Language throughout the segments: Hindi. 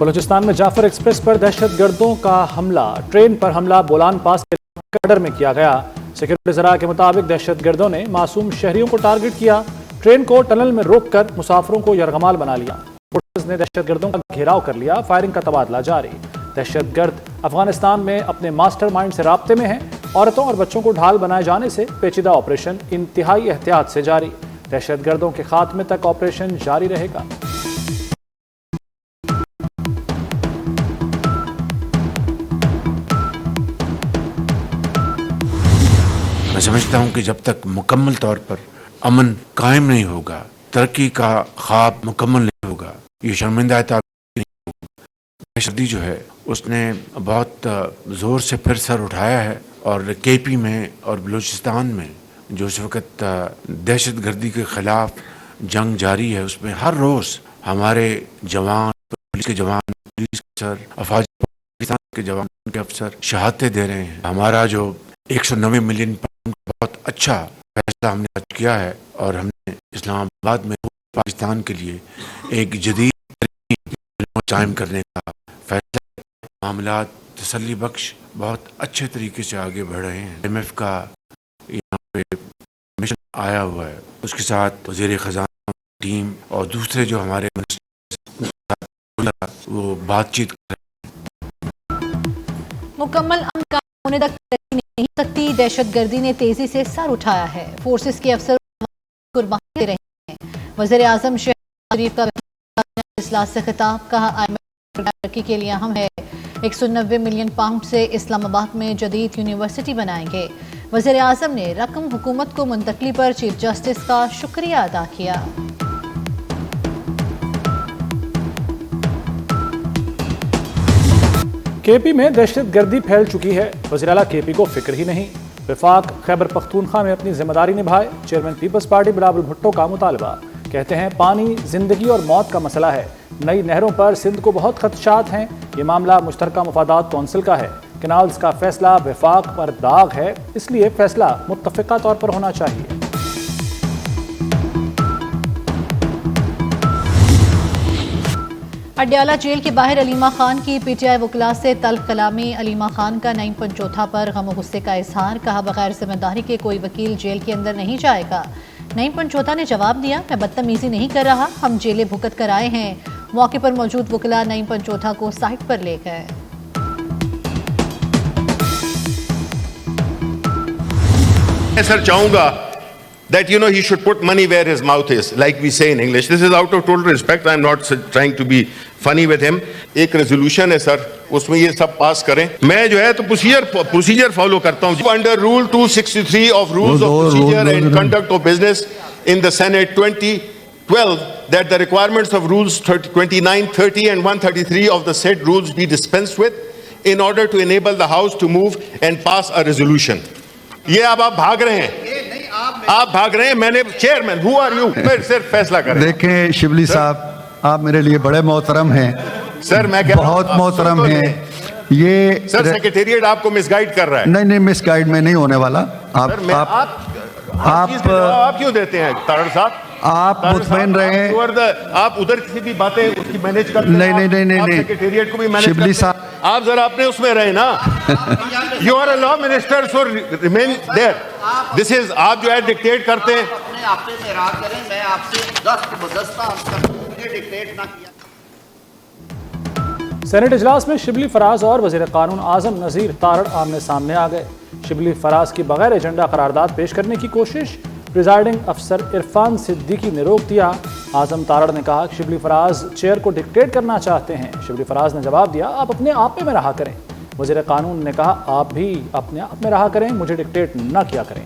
बलूचिस्तान में जाफर एक्सप्रेस पर दहशतगर्दों का हमला। ट्रेन पर हमला बोलान पास के कटर में किया गया। सिक्योरिटी ज़रा के मुताबिक दहशतगर्दों ने मासूम शहरियों को टारगेट किया। ट्रेन को टनल में रोककर मुसाफिरों को यरगमाल बना लिया। पुलिस ने दहशतगर्दों का घेराव कर लिया। फायरिंग का तबादला जारी। दहशतगर्द अफगानिस्तान में अपने मास्टरमाइंड से राब्ते में हैं। औरतों और बच्चों को ढाल बनाए जाने से पेचीदा ऑपरेशन इंतहाई एहतियात से जारी। दहशतगर्दों के खात्मे तक ऑपरेशन जारी रहेगा। मैं समझता हूं कि जब तक मुकम्मल तौर पर अमन कायम नहीं होगा, तरक्की का ख्वाब मुकम्मल नहीं होगा, ये शर्मिंदा दहशती जो है उसने बहुत जोर से फिर सर उठाया है। और केपी में और बलूचिस्तान में जो इस वक्त दहशतगर्दी के खिलाफ जंग जारी है, उसमें हर रोज हमारे जवान, पुलिस के जवान, पुलिस अफसर, अफवाज पाकिस्तान के जवान के अफसर शहादतें दे रहे हैं। हमारा जो 190 मिलियन पाउंड बहुत अच्छा फैसला हमने आज किया है और हमने इस्लामाबाद में पाकिस्तान के लिए एक जदीद कायम करने का फैसला। मामलात तसल्ली बख्श बहुत अच्छे तरीके से आगे बढ़ रहे हैं। IMF का यहाँ पे मिशन आया हुआ है, उसके साथ वज़ीर ख़ज़ाना टीम और दूसरे जो हमारे वो बातचीत कर रहे हैं। मुकम्मल अमन का होने तक नहीं सकती। दहशतगर्दी ने तेजी से सर उठाया है। फोर्सेस के अफसर कुर्बानी दे रहे हैं। वज़ीर आज़म शहबाज शरीफ का इस्लाह से खिताब। कहा IMF तरक्की के लिए अहम है। 190 मिलियन पाउंड से इस्लामाबाद में जदीद यूनिवर्सिटी बनाएंगे। वज़ीर आज़म ने रकम हुकूमत को मुंतकली पर चीफ जस्टिस का शुक्रिया अदा किया। केपी में दहशतगर्दी फैल चुकी है। वज़ीर आला केपी को फिक्र ही नहीं। वफाक खैबर पख्तूनख्वा में अपनी जिम्मेदारी निभाए। चेयरमैन पीपल्स पार्टी बिलावल भुट्टो का मुतालबा। कहते हैं पानी जिंदगी और मौत का मसला है। नई नहरों पर सिंध को बहुत खदशात हैं। ये मामला मुश्तरका मुफादात कौंसिल का है। कैनाल्स का फैसला वफाक पर दाग है, इसलिए फैसला मुत्तफ़िका तौर पर होना चाहिए। अडयाला जेल के बाहर अलीमा खान की PTI वकला से तल्ख कलामी। अलीमा खान का नईम पंचोथा पर गम गुस्से का इजहार। कहा बगैर जिम्मेदारी के कोई वकील जेल के अंदर नहीं जाएगा। नईम पंचोथा ने जवाब दिया, मैं बदतमीजी नहीं कर रहा, हम जेलें भुगत कर आए हैं। मौके पर मौजूद वकला नईम पंचोथा को साइट पर ले गए। मैं सर चाहूंगा that he should put money where his mouth is, like we say in English. This is out of total respect. I am not trying to be funny with him. एक रेजोल्यूशन है सर, उसमें ये सब पास करें। मैं जो है तो प्रोसीजर फॉलो करता हूँ। Under Rule 263 of Rules of Procedure and Conduct of Business in the Senate 2012, that the requirements of Rules 29, 30 and 133 of the said rules be dispensed with in order to enable the House to move and pass a resolution. ये अब आप भाग रहे हैं, आप भाग रहे हैं। मैंने चेयरमैन, हु आर यू? मैं सिर्फ फैसला करें। देखें शिबली साहब, आप मेरे लिए बड़े मोहतरम हैं सर। मैं बहुत मोहतरम हैं। ये सर सेक्रेटेरिएट आपको मिसगाइड कर रहा है। नहीं, मिसगाइड में नहीं होने वाला। आप क्यों देते हैं तारड़ साहब? आप मुतमईन रहे। आप उधर किसी भी बातें उसकी मैनेज करते हैं। नहीं, सेक्रेटेरिएट को भी मैनेज शिबली साहब, आप जरा अपने उसमें रहे ना। You are a law minister, so remain there. This is, आप जो है डिक्टेट करते हैं। अपने आप में रहा करें, मैं आपसे दस्त बदस्ता मुझे डिक्टेट ना किया। सेनेट इजलास में शिबली फराज और वज़ीर कानून आज़म नज़ीर तारड़ आमने सामने आ गए। शिबली फराज की बगैर एजेंडा करारदाद पेश करने की कोशिश प्रिजाइडिंग अफसर इरफान सिद्दीकी ने रोक दिया। आज़म तारड़ ने कहा कि शिबली फराज चेयर को डिक्टेट करना चाहते हैं। शिबली फराज ने जवाब दिया, आप अपने आप में रहा करें। वज़ीर कानून ने कहा, आप भी अपने आप में रहा करें, मुझे डिक्टेट ना किया करें।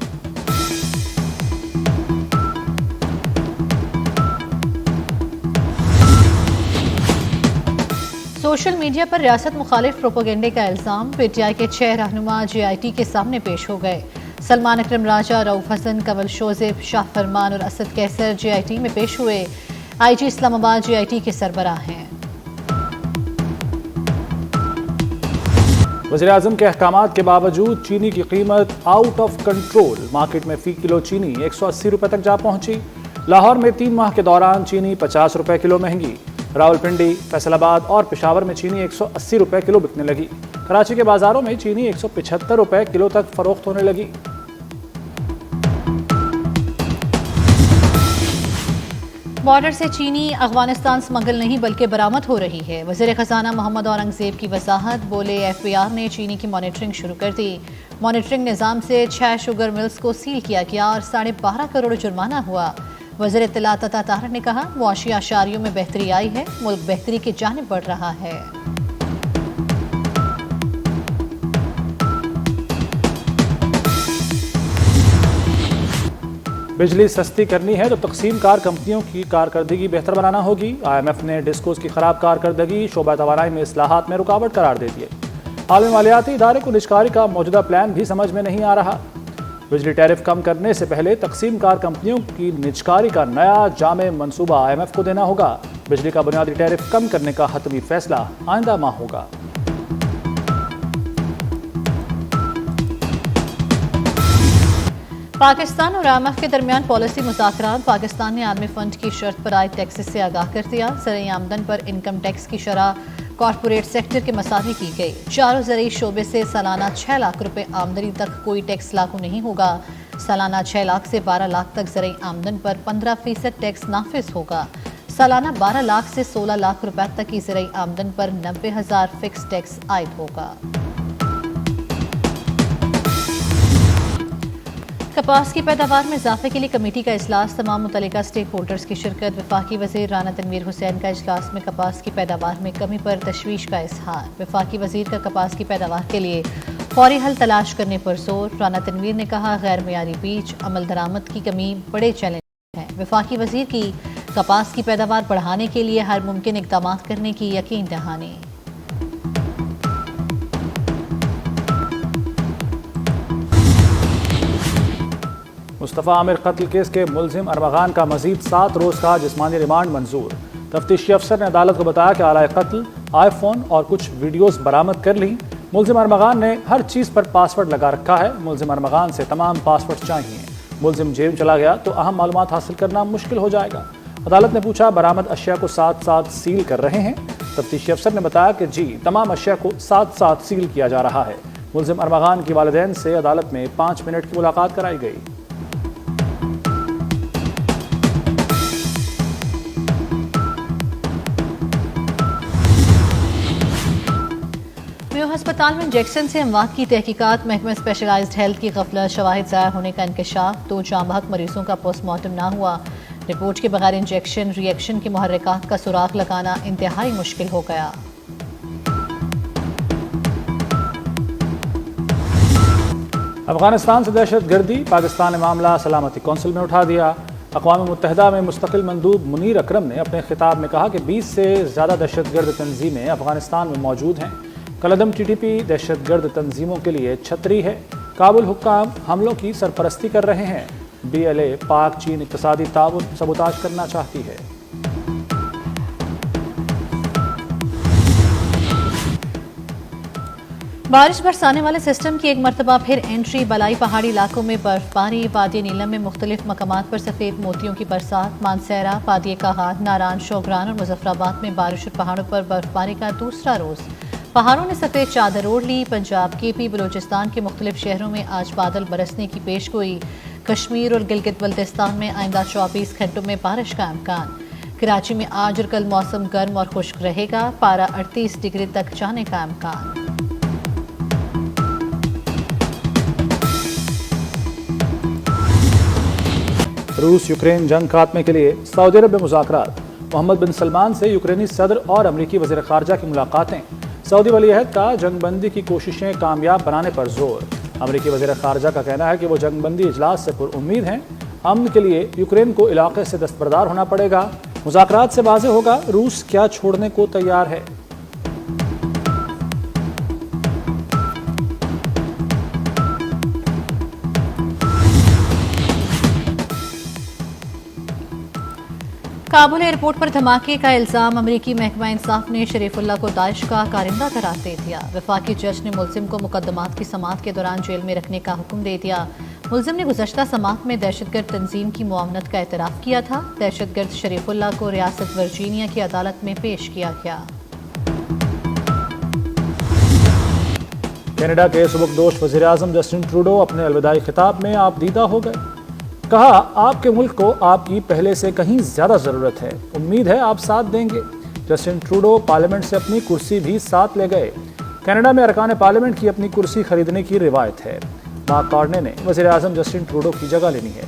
सोशल मीडिया पर रियासत मुखालिफ प्रोपोगेंडे का इल्ज़ाम। PTI के 6 रहनुमा JIT के सामने पेश हो गए। सलमान अकरम राजा, रऊफ हसन, कंवल शोज़ेब, शाह फरमान और असद कैसर JIT में पेश हुए। IG इस्लामाबाद JIT के सरबराह हैं। वज़ीर आज़म के अहकामात के बावजूद चीनी की कीमत आउट ऑफ कंट्रोल। मार्केट में फ़ी किलो चीनी 180 रुपये तक जा पहुंची। लाहौर में 3 माह के दौरान चीनी 50 रुपये किलो महंगी। रावलपिंडी, फैसलाबाद और पेशावर में चीनी 180 रुपए किलो बिकने लगी। कराची के बाजारों में चीनी 175 रुपए किलो तक फरोख्त होने लगी। बॉर्डर से चीनी अफगानिस्तान स्मगल नहीं बल्कि बरामद हो रही है। वज़ीर ख़जाना मोहम्मद औरंगज़ेब की वजाहत। बोले FBR ने चीनी की मॉनिटरिंग शुरू कर दी। मॉनिटरिंग निज़ाम से 6 शुगर मिल्स को सील किया गया और 12.5 करोड़ जुर्माना हुआ। वज़ीर इत्तलात अता ताहिर ने कहा, मुआशी आशारियों में बेहतरी आई है, मुल्क बेहतरी की जानिब बढ़ रहा है। बिजली सस्ती करनी है तो तकसीम कार कंपनियों की कारकर्दगी बेहतर बनाना होगी। IMF ने डिस्कोस की खराब कारकर्दगी शोबा तवानाई में इस्लाहात में रुकावट करार दे दी है। आलमी मालियाती इदारे को निजकारी का मौजूदा प्लान भी समझ में नहीं आ रहा। बिजली टैरिफ कम करने से पहले तकसीम कार कंपनियों की निजकारी का नया जामे मंसूबा IMF को देना होगा। बिजली का बुनियादी टैरिफ कम करने का हतमी फैसला आइंदा माह होगा। पाकिस्तान और IMF के दरमियान पॉलिसी मुज़ाकरात। पाकिस्तान ने आलमी फंड की शर्त पर आयद टैक्सेस से आगाह कर दिया। ज़रई आमदन पर इनकम टैक्स की शरह कॉरपोरेट सेक्टर के मसावी की गई। चारों ज़रई शोबे से सालाना 6 लाख रुपए आमदनी तक कोई टैक्स लागू नहीं होगा। सालाना 6 लाख से 12 लाख तक ज़रई आमदन पर 15% टैक्स नाफिज होगा। सालाना 12 लाख से 16 लाख रुपए तक की ज़रई आमदन पर 90,000 फिक्स टैक्स आयद होगा। कपास की पैदावार में इजाफे के लिए कमेटी का इजलास। तमाम मुतल्लिका स्टेक होल्डर्स की शिरकत। वफाकी वज़ीर राना तनवीर हुसैन का इजलास में कपास की पैदावार में कमी पर तशवीश का इजहार। वफाकी वज़ीर का कपास की पैदावार के लिए फौरी हल तलाश करने पर जोर। राना तनवीर ने कहा, गैर मियारी बीज, अमल दरामद की कमी बड़े चैलेंज हैं। वफाकी वज़ीर की कपास की पैदावार बढ़ाने के लिए हर मुमकिन इक़दाम करने की यकीन दहानी। मुस्तफ़ा आमिर कत्ल केस के मुलजिम अरमगान का मजीद 7 रोज़ का जिस्मानी रिमांड मंजूर। तफ्तीशी अफसर ने अदालत को बताया कि आला कत्ल, आईफोन और कुछ वीडियोस बरामद कर ली। मुलजिम अरमगान ने हर चीज़ पर पासवर्ड लगा रखा है। मुलजिम अरमगान से तमाम पासवर्ड चाहिए। मुलजिम जेल चला गया तो अहम मालूमात हासिल करना मुश्किल हो जाएगा। अदालत ने पूछा, बरामद अशिया को साथ साथ सील कर रहे हैं? तफ्तीशी अफसर ने बताया कि जी, तमाम अशिया को साथ साथ सील किया जा रहा है। मुलजिम अरमगान की वालिदैन से अदालत में 5 मिनट की मुलाकात कराई गई। अस्पताल में इंजेक्शन से अमवात की तहकीकात। महकमा स्पेशलाइज्ड हेल्थ की गफलत, शवाहिद ज़ाया होने का इंकशाफ। 2 जांबहक मरीजों का पोस्टमार्टम ना हुआ। रिपोर्ट के बगैर इंजेक्शन रिएक्शन के मुहर्रिकात का सुराग लगाना इंतहाई मुश्किल हो गया। अफगानिस्तान से दहशतगर्दी। पाकिस्तान ने मामला सलामती कौंसिल में उठा दिया। अक़वाम मुत्तहिदा में मुस्तकिल मंदूब मुनीर अकरम ने अपने खिताब में कहा कि 20 से ज़्यादा दहशतगर्द तंजीमें अफगानिस्तान में मौजूद हैं। कलदम TTP दहशतगर्द तंजीमों के लिए छतरी है। काबुल हुक्काम हमलों की सरपरस्ती कर रहे हैं। BLA पाक चीन इक़्तिसादी ताउन सबूताज करना चाहती है। बारिश बरसाने वाले सिस्टम की एक मरतबा फिर एंट्री। बलाई पहाड़ी इलाकों में बर्फबारी। वादी नीलम में मुख्तलिफ मकामात पर सफ़ेद मोतियों की बरसात। मानसेरा, पादिये कागात, नारान, शोगरान और मुजफ्फराबाद में बारिश और पहाड़ों पर बर्फबारी का दूसरा रोज़। पहाड़ों ने सफ़ेद चादर ओढ़ ली। पंजाब, KP, बलूचिस्तान के मुख्तलिफ शहरों में आज बादल बरसने की पेशगोई। कश्मीर और गिलगित बल्तिस्तान में आइंदा 24 घंटों में बारिश का इम्कान। कराची में आज और कल मौसम गर्म और खुश्क रहेगा। पारा 38 डिग्री तक जाने का इम्कान। रूस यूक्रेन जंग खात्मे के लिए सऊदी अरब में मुज़ाकरात। मोहम्मद बिन सलमान से यूक्रेनी सदर और अमरीकी वज़ीर ख़ारजा की मुलाकातें। सऊदी वलीअहद का जंगबंदी की कोशिशें कामयाब बनाने पर जोर। अमरीकी वज़ीर ख़ारजा का कहना है कि वो जंगबंदी इजलास से पुरुम्मीद हैं। अमन के लिए यूक्रेन को इलाके से दस्तबरदार होना पड़ेगा। मुज़ाकरात से वाज़ेह होगा रूस क्या छोड़ने को तैयार है। काबुल एयरपोर्ट पर धमाके का इल्जाम। अमरीकी महकमा इंसाफ ने शरीफुल्लाह को दाइश का कारिंदा करार दे दिया। वफाकी जज ने मुलजिम को मुकदमात की समाअत के दौरान जेल में रखने का हुक्म दे दिया। मुलजिम ने गुज़श्ता समात में दहशतगर्द तंजीम की मुआवनत का एतराफ़ किया था। दहशतगर्द शरीफुल्लाह को रियासत वर्जीनिया की अदालत में पेश किया गया। कनाडा के सुबकदोश वज़ीर-ए-आज़म जस्टिन ट्रूडो अपने अलविदाई खिताब में आप दीदा हो गए। कहा, आपके मुल्क को आपकी पहले से कहीं ज़्यादा ज़रूरत है। उम्मीद है आप साथ देंगे। जस्टिन ट्रूडो पार्लियामेंट से अपनी कुर्सी भी साथ ले गए। कनाडा में अरकान पार्लियामेंट की अपनी कुर्सी खरीदने की रिवायत है। मार्क कार्ने ने वज़ीर-ए-आज़म जस्टिन ट्रूडो की जगह लेनी है।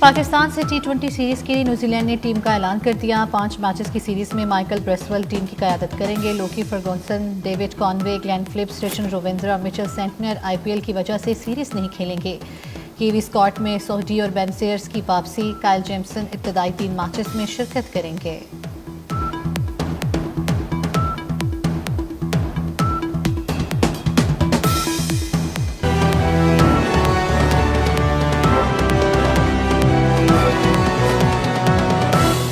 पाकिस्तान से T20 सीरीज के लिए न्यूजीलैंड ने टीम का ऐलान कर दिया। 5 मैचेस की सीरीज में माइकल ब्रेसवेल टीम की क़यादत करेंगे। Lockie Ferguson, David Conway, Glenn Phillips, Rachin Ravindra, Mitchell Santner IPL की वजह से सीरीज नहीं खेलेंगे। कीवी स्कॉट में सोहडी और बेन सेयर्स की वापसी। काइल जेम्सन इब्तदाई 3 मैचेस में शिरकत करेंगे।